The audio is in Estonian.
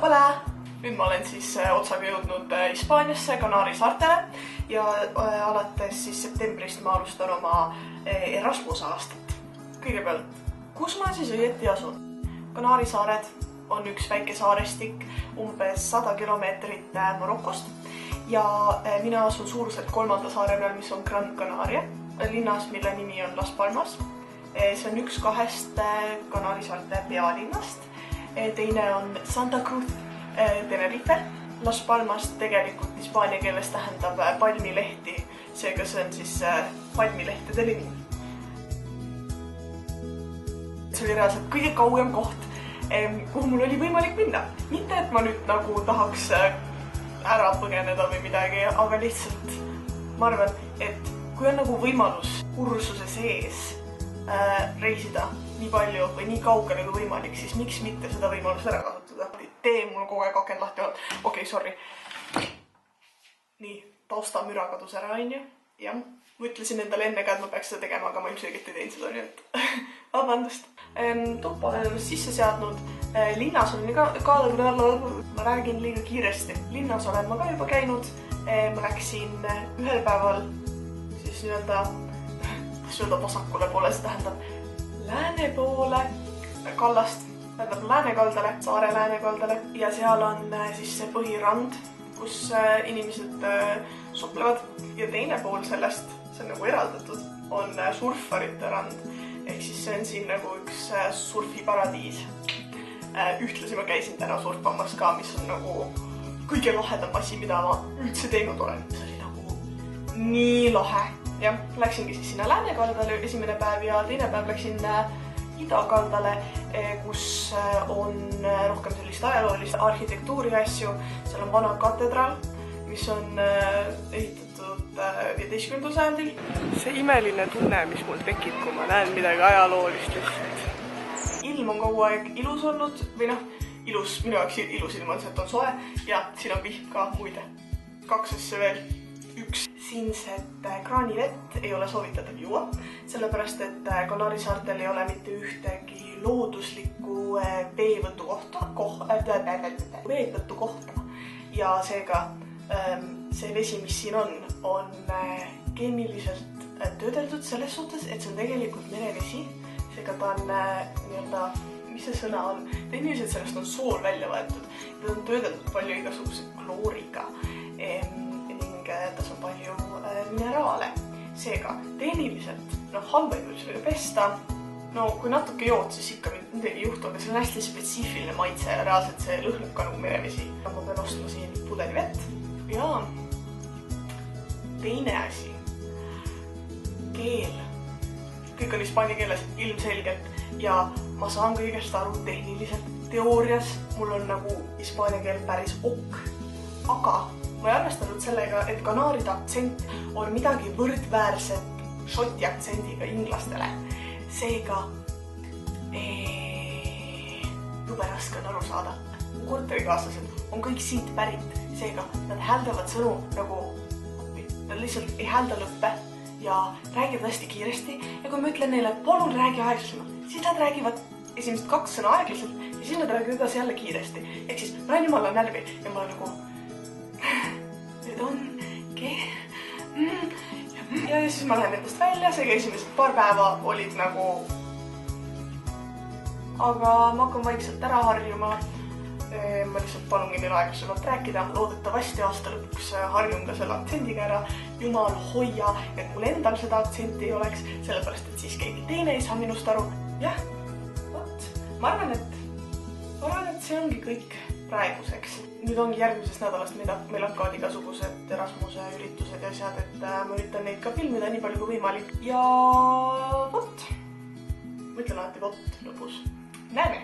Hola! Nüüd ma olen siis otsaga jõudnud Hispaaniasse, Kanaari saartele ja alates siis septembrist ma alustan oma Erasmuse aastat. Kõigepealt, kus ma siis õieti asun? Kanaari saared on üks väike saarestik umbes 100 kilomeetrit Marokost ja mina asun suuruselt 3. saare peal, mis on Gran Canaria, linnas, mille nimi on Las Palmas. See on üks 2 Kanaari saarte pealinnast. Teine on Santa Cruz Tenerife. Las Palmas tegelikult hispaania keeles tähendab palmilehti, seega see on siis palmilehtede linn. See oli reaalselt kõige kaugem koht, kuhu mul oli võimalik minna. Mitte, et ma nüüd nagu tahaks ära põgeneda või midagi, aga lihtsalt ma arvan, et kui on nagu võimalus kursuse sees reisida nii palju või nii kaugele kui võimalik, siis miks mitte seda võimalust ära kasutada. Tee mul kogu aeg aken lahti olnud. Okei, sorry. Nii, taustamüra kadus ära, on ju. Jah, ma ütlesin endale enne ka, et ma peaks seda tegema, aga ma ilmselgelt ei teinud seda, nii et vabandust. Tuppa olen ennast sisse seadnud. Linnas olen ka, ma räägin liiga kiiresti. Linnas olen ma ka juba käinud. Ma läksin ühel päeval siis nii-öelda vasakule poole, see tähendab lääne poole kallast, tähendab läänekaldale, saare läänekaldale ja seal on siis see põhirand, kus inimesed suplevad ja teine pool sellest, see on nagu eraldatud, on surfarite rand, ehk siis see on siin nagu üks surfiparadiis. Ühtlasi ma käisin täna surfamas ka, mis on nagu kõige lahedam asi, mida ma üldse teinud olen. See oli nagu nii lahe. Jah, läksingi siis sinna läänekaldale esimene päev ja teine päev läksin idakaldale, kus on rohkem sellist ajaloolist arhitektuuri asju. Seal on vana katedraal, mis on ehitatud 15. sajandil. See imeline tunne, mis mul tekib, kui ma näen midagi ajaloolist lihtsalt. Ilm on kogu aeg ilus olnud, või ilus, minu jaoks ilus ilm on see, et on soe ja siin on vihm ka muide. 2 asja veel. Üks siinset kraanivett ei ole soovitatav juua, sellepärast et Kanaari saartel ei ole mitte ühtegi looduslikku veevõtu kohta ja seega see vesi, mis siin on keemiliselt töödeldud selles suhtes, et see on tegelikult merevesi, seega ta on nii-öelda, mis see sõna on, tehniliselt sellest on sool välja võetud ja ta on töödeldud palju igasuguse klooriga. Tas on palju mineraale. Seega, tehniliselt, hambaid võib sellega pesta. Kui natuke jood, siis ikka midagi ei juhtu, aga see on hästi spetsiifiline maitse ja reaalselt see lõhnab ka nagu merevesi. Ma pean ostma siin pudeli vett. Ja teine asi. Keel. Kõik on hispaania keeles ilmselgelt ja ma saan kõigest aru tehniliselt. Teoorias mul on nagu hispaania keel päris ok, aga ma ei arvestanud sellega, et kanaaride aktsent on midagi võrdväärset šoti aktsendiga inglastele. Seega jube raske on aru saada. Korterikaaslased on kõik siit pärit, seega nad hääldavad sõnu nagu nad lihtsalt ei häälda lõppe ja räägivad hästi kiiresti ja kui ma ütlen neile, et palun räägi aeglasemalt, siis nad räägivad esimesed 2 sõna aeglaselt ja siis nad räägivad edasi jälle kiiresti. Ehk siis ma olen jumala närvi ja ma olen nagu nüüd on ja siis ma lähen endast välja, seega esimesed paar päeva olid nagu, aga ma hakkan vaikselt ära harjuma. Ma lihtsalt palungi neil aeglasemalt rääkida, loodetavasti aasta lõpuks harjun ka selle aktsendiga ära. Jumal hoia, et mul endal seda aktsenti ei oleks, sellepärast, et siis keegi teine ei saa minust aru. Jah, võt, ma arvan, et see ongi kõik praeguseks. Nüüd ongi järgmisest nädalast meil hakkavad igasugused Erasmuse üritused ja asjad, et ma üritan neid ka filmida nii palju kui võimalik. Ja võt, ma ütlen alati võt lõpus. Näeme!